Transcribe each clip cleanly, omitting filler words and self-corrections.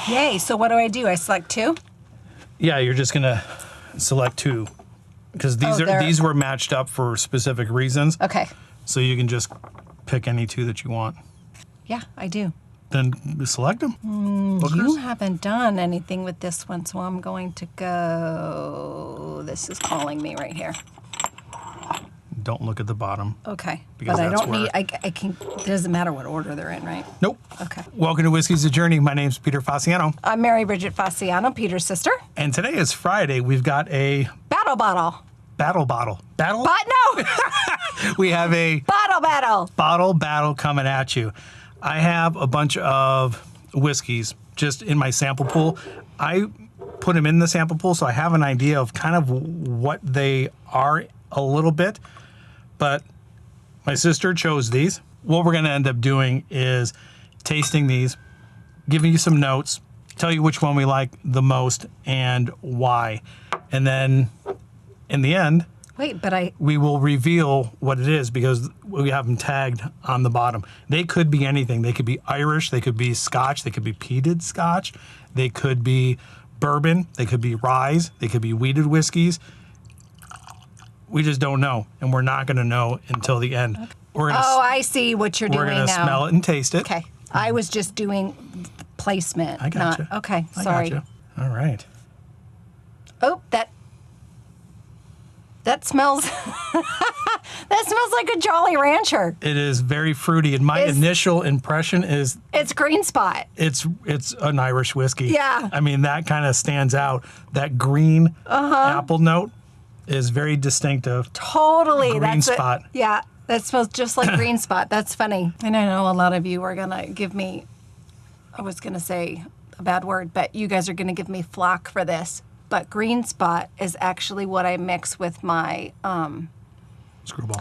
Yay, so what do? I select 2? Yeah, you're just gonna select 2. Because these were matched up for specific reasons. Okay. So you can just pick any 2 that you want. Yeah, I do. Then select them. You haven't done anything with this one, so I'm going to go. This is calling me right here. Don't look at the bottom. Okay. Because but I that's don't where- need, I can, it doesn't matter what order they're in, right? Nope. Okay. Welcome to Whiskey's a Journey. My name's Peter Fasciano. I'm Mary Bridget Fasciano, Peter's sister. And today is Friday. We've got a Battle bottle. battle. Battle? But no! We have a Battle. bottle battle coming at you. I have a bunch of whiskeys just in my sample pool. I put them in the sample pool, so I have an idea of kind of what they are a little bit. But my sister chose these. What we're going to end up doing is tasting these, giving you some notes, tell you which one we like the most and why. And then in the end, Wait, but we will reveal what it is because we have them tagged on the bottom. They could be anything. They could be Irish, they could be Scotch, they could be peated Scotch, they could be bourbon, they could be rye, they could be wheated whiskeys. We just don't know, and we're not going to know until the end. Okay. We're gonna, I see what you're doing now. We're going to smell it and taste it. Okay. I was just doing placement. I got you. Okay, I sorry. gotcha. All right. Oh, that smells that smells like a Jolly Rancher. It is very fruity, and my initial impression is It's Green Spot. it's an Irish whiskey. Yeah. I mean, that kind of stands out. That green apple note is very distinctive. Totally. Green Spot. Yeah, that smells just like Green Spot. That's funny. And I know a lot of you are going to give me, I was going to say a bad word, but you guys are going to give me flack for this. But Green Spot is actually what I mix with my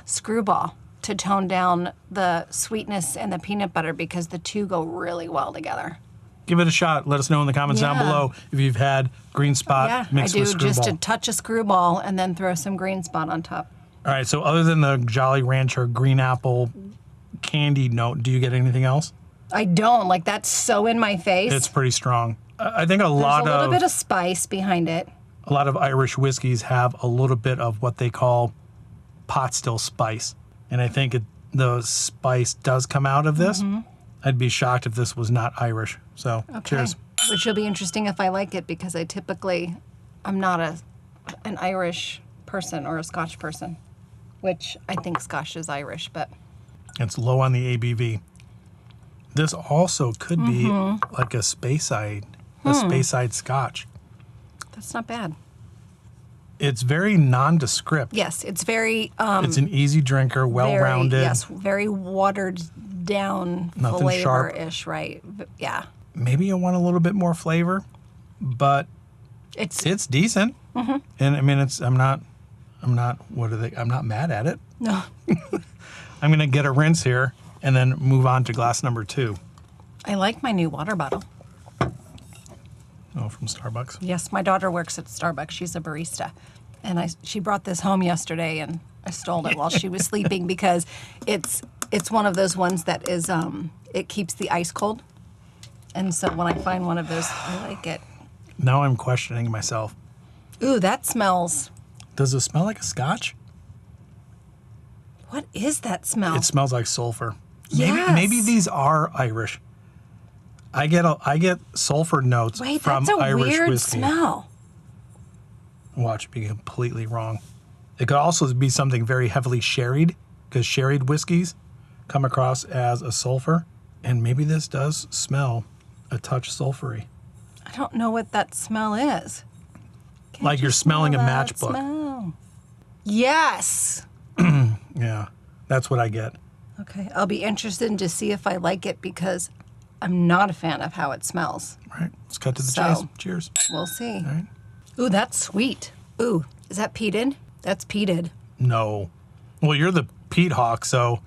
screwball to tone down the sweetness and the peanut butter because the two go really well together. Give it a shot. Let us know in the comments down below if you've had Green Spot mixed with screwball. Just a touch of screwball and then throw some Green Spot on top. All right, so other than the Jolly Rancher green apple candy note, do you get anything else? I don't. Like, that's so in my face. It's pretty strong. I think There's a little bit of spice behind it. A lot of Irish whiskeys have a little bit of what they call pot still spice. And I think the spice does come out of this. I'd be shocked if this was not Irish. So, cheers. Which will be interesting if I like it because I'm not an Irish person or a Scotch person, which I think Scotch is Irish, but. It's low on the ABV. This also could be like a Speyside Scotch. That's not bad. It's very nondescript. Yes, it's very. It's an easy drinker, well-rounded. Yes, very watered down flavor-ish, right? Yeah. Maybe you want a little bit more flavor, but it's decent. And I mean, I'm not mad at it. No. I'm gonna get a rinse here and then move on to glass number 2. I like my new water bottle. Oh, from Starbucks? Yes, my daughter works at Starbucks. She's a barista. And she brought this home yesterday, and I stole it while she was sleeping because it's one of those ones that is, it keeps the ice cold. And so when I find one of those, I like it. Now I'm questioning myself. Ooh, that smells. Does it smell like a Scotch? What is that smell? It smells like sulfur. Yes. Maybe these are Irish. I get sulfur notes from Irish whiskey. Wait, that's a weird smell. Watch me be completely wrong. It could also be something very heavily sherried, because sherried whiskeys come across as a sulfur, and maybe this does smell a touch sulfury. I don't know what that smell is. Like you're smelling a matchbook. Smell? Yes. Yeah, that's what I get. Okay, I'll be interested to see if I like it because I'm not a fan of how it smells. All right, let's cut to the chase. Cheers. We'll see. All right. Ooh, that's sweet. Ooh, is that peated? That's peated. No. Well, you're the peat hawk, so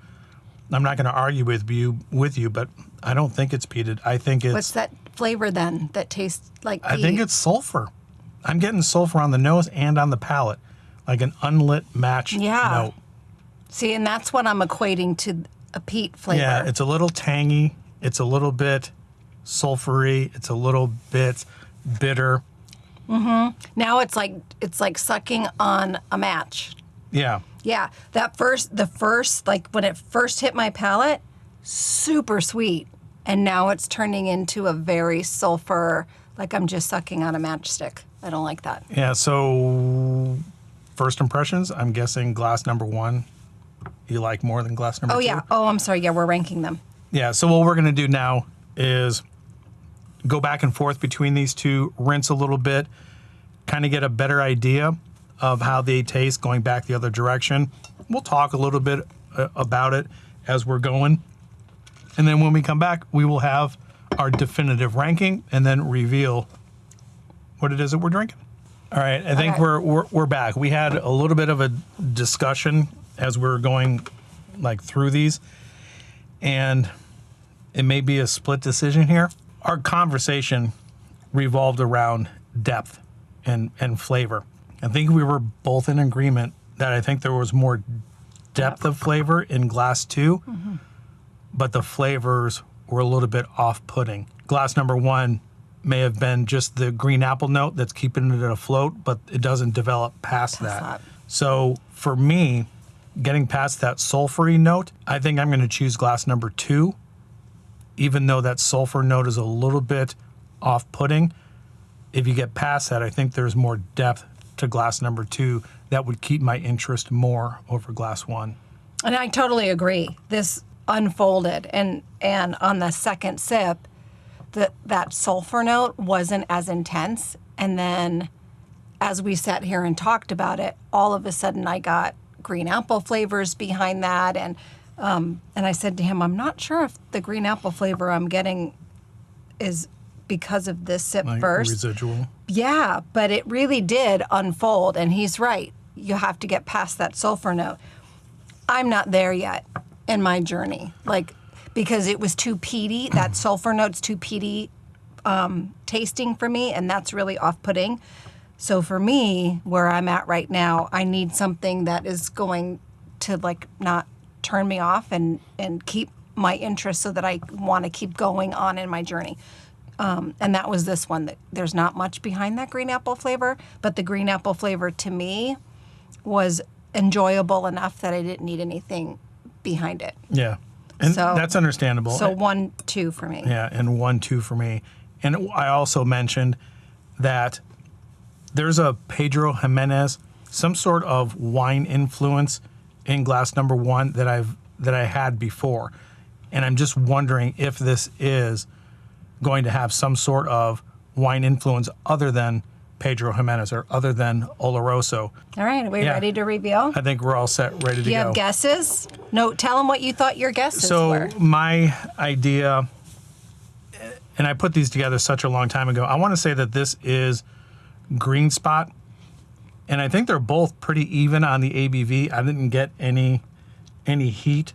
I'm not going to argue with you, but I don't think it's peated. I think it's... What's that flavor then that tastes like peat? I think it's sulfur. I'm getting sulfur on the nose and on the palate, like an unlit match note. See, and that's what I'm equating to a peat flavor. Yeah, it's a little tangy. It's a little bit sulfury. It's a little bit bitter. Now it's like sucking on a match. Yeah. Yeah, the first, like when it first hit my palate, super sweet. And now it's turning into a very sulfur, like I'm just sucking on a matchstick. I don't like that. Yeah, so first impressions, I'm guessing glass number 1 you like more than glass number 2? Oh, yeah. Oh, I'm sorry. Yeah, we're ranking them. Yeah, so what we're going to do now is go back and forth between these two, rinse a little bit, kind of get a better idea of how they taste going back the other direction. We'll talk a little bit about it as we're going. And then when we come back, we will have our definitive ranking and then reveal what it is that we're drinking. All right, I think we're back. We had a little bit of a discussion as we were going like through these, and it may be a split decision here. Our conversation revolved around depth and flavor. I think we were both in agreement that I think there was more depth of flavor in glass 2, but the flavors were a little bit off-putting. Glass number 1 may have been just the green apple note that's keeping it afloat, but it doesn't develop past that. So for me, getting past that sulfury note, I think I'm going to choose glass number 2, even though that sulfur note is a little bit off-putting. If you get past that, I think there's more depth to glass number 2 that would keep my interest more over glass 1. And I totally agree. This unfolded, and on the second sip, that sulfur note wasn't as intense. And then as we sat here and talked about it, all of a sudden I got green apple flavors behind that. And I said to him, I'm not sure if the green apple flavor I'm getting is because of this sip Like first. residual. Yeah, but it really did unfold, and he's right. You have to get past that sulfur note. I'm not there yet in my journey, like, because it was too peaty. That sulfur note's too peaty tasting for me, and that's really off-putting. So for me, where I'm at right now, I need something that is going to like not turn me off and keep my interest so that I want to keep going on in my journey. And that was this one. That there's not much behind that green apple flavor, but the green apple flavor to me was enjoyable enough that I didn't need anything behind it. Yeah, and So- that's understandable. So 1-2 for me. Yeah, and 1-2 for me. And I also mentioned that there's a Pedro Jimenez, some sort of wine influence in glass number 1 that I had before. And I'm just wondering if this is going to have some sort of wine influence other than Pedro Jimenez or other than Oloroso. All right, are we Yeah. ready to reveal? I think we're all set, ready to Do you go. have guesses? No, tell them what you thought your guesses So were. my idea, and I put these together such a long time ago, I want to say that this is Green Spot, and I think they're both pretty even on the ABV. I didn't get any heat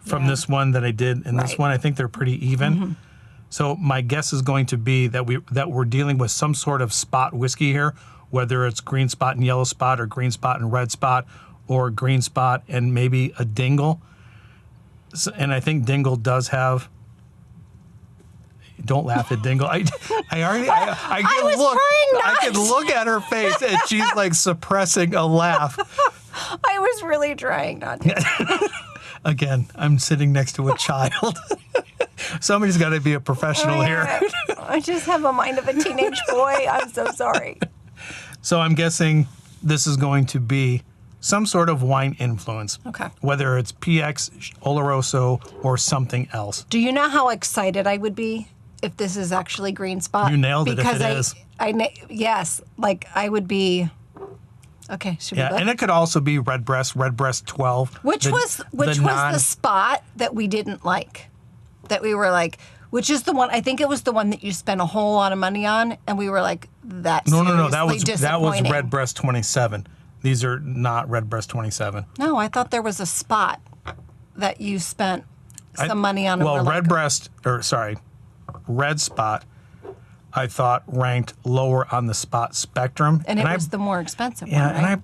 from Yeah. this one that I did in this Right. one. I think they're pretty even. So my guess is going to be that we're dealing with some sort of spot whiskey here, whether it's green spot and yellow spot or green spot and red spot or green spot and maybe a dingle. So, and I think dingle does have. Don't laugh at dingle. I can was look. trying I not can to. look at her face and she's like suppressing a laugh. I was really trying not to. Again, I'm sitting next to a child. Somebody's got to be a professional here. I just have a mind of a teenage boy. I'm so sorry. So I'm guessing this is going to be some sort of wine influence. Okay. Whether it's PX, Oloroso, or something else. Do you know how excited I would be if this is actually Green Spot? You nailed it if it is. Yes, like I would be. Okay, should we Yeah, look? and it could also be Redbreast 12. Which was the spot that we didn't like? That we were like, which is the one? I think it was the one that you spent a whole lot of money on, and we were like, that's No. That was disappointing. Redbreast 27. These are not Redbreast 27. No, I thought there was a spot that you spent some money on. And Well, were like, Red Spot, I thought ranked lower on the spot spectrum. And it was the more expensive yeah, one, right?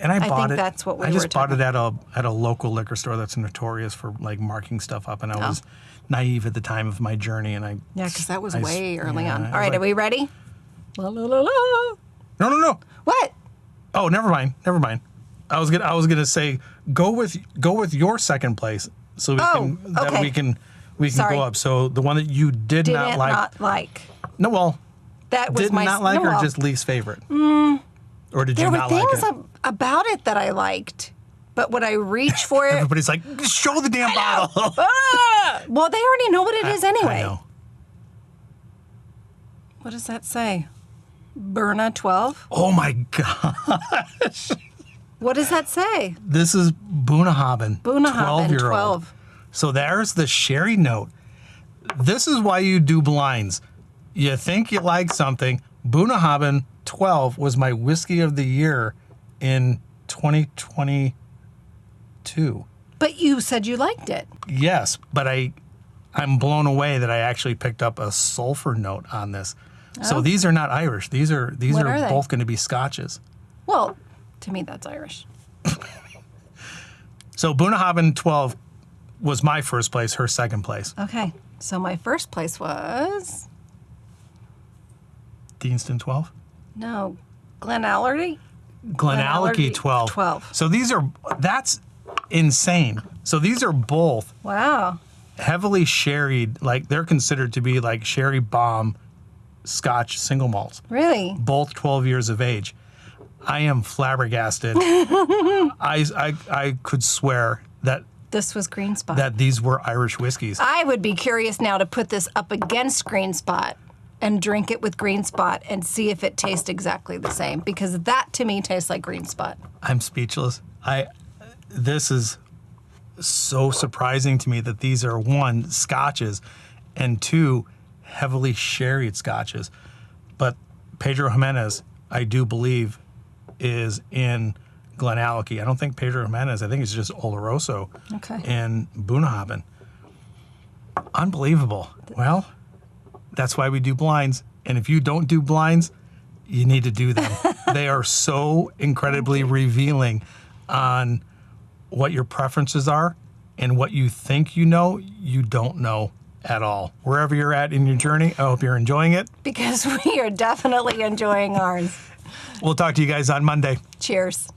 And I bought think it. that's what we I were just bought talking it at a local liquor store that's notorious for like marking stuff up, and I was naive at the time of my journey, and Yeah, because that was way early yeah, on. I All was right, like, are we ready? La, la, la, la. No. What? Oh, never mind. I was gonna say go with your second place, so we can Sorry. go up. So the one that you did Didn't not like. not like. No, well, That was did my not like no, or well, just least favorite? Or did There you were not like things it? about it that I liked, but would I reach for it? Everybody's like, show the damn bottle. Well, they already know what it is anyway. I know. What does that say? Burna 12? Oh my God. What does that say? This is Bunnahabhain. Bunnahabhain 12-year-old. 12. So there's the sherry note. This is why you do blinds. You think you like something. Bunnahabhain 12 was my whiskey of the year in 2022. But you said you liked it. Yes, but I'm blown away that I actually picked up a sulfur note on this. So these are not Irish. These are What are they? both going to be scotches. Well, to me, that's Irish. So Bunnahabhain 12 was my first place, her second place. Okay. So my first place was, Deanston 12? no, Glen Allachie? GlenAllachie 12. 12. So that's insane. So these are both Wow. heavily sherried, like they're considered to be like sherry bomb Scotch single malts, Really? both 12 years of age. I am flabbergasted. I could swear that This was Green Spot. these were Irish whiskeys. I would be curious now to put this up against Green Spot and drink it with Green Spot and see if it tastes exactly the same, because that to me tastes like Green Spot. I'm speechless. This is so surprising to me that these are one, scotches, and two, heavily sherried scotches. But Pedro Jimenez, I do believe, is in GlenAllachie. I don't think Pedro Jimenez. I think it's just Oloroso in Bunnahabhain. Unbelievable. Well, that's why we do blinds. And if you don't do blinds, you need to do them. They are so incredibly revealing on what your preferences are and what you think you know, you don't know at all. Wherever you're at in your journey, I hope you're enjoying it. Because we are definitely enjoying ours. We'll talk to you guys on Monday. Cheers.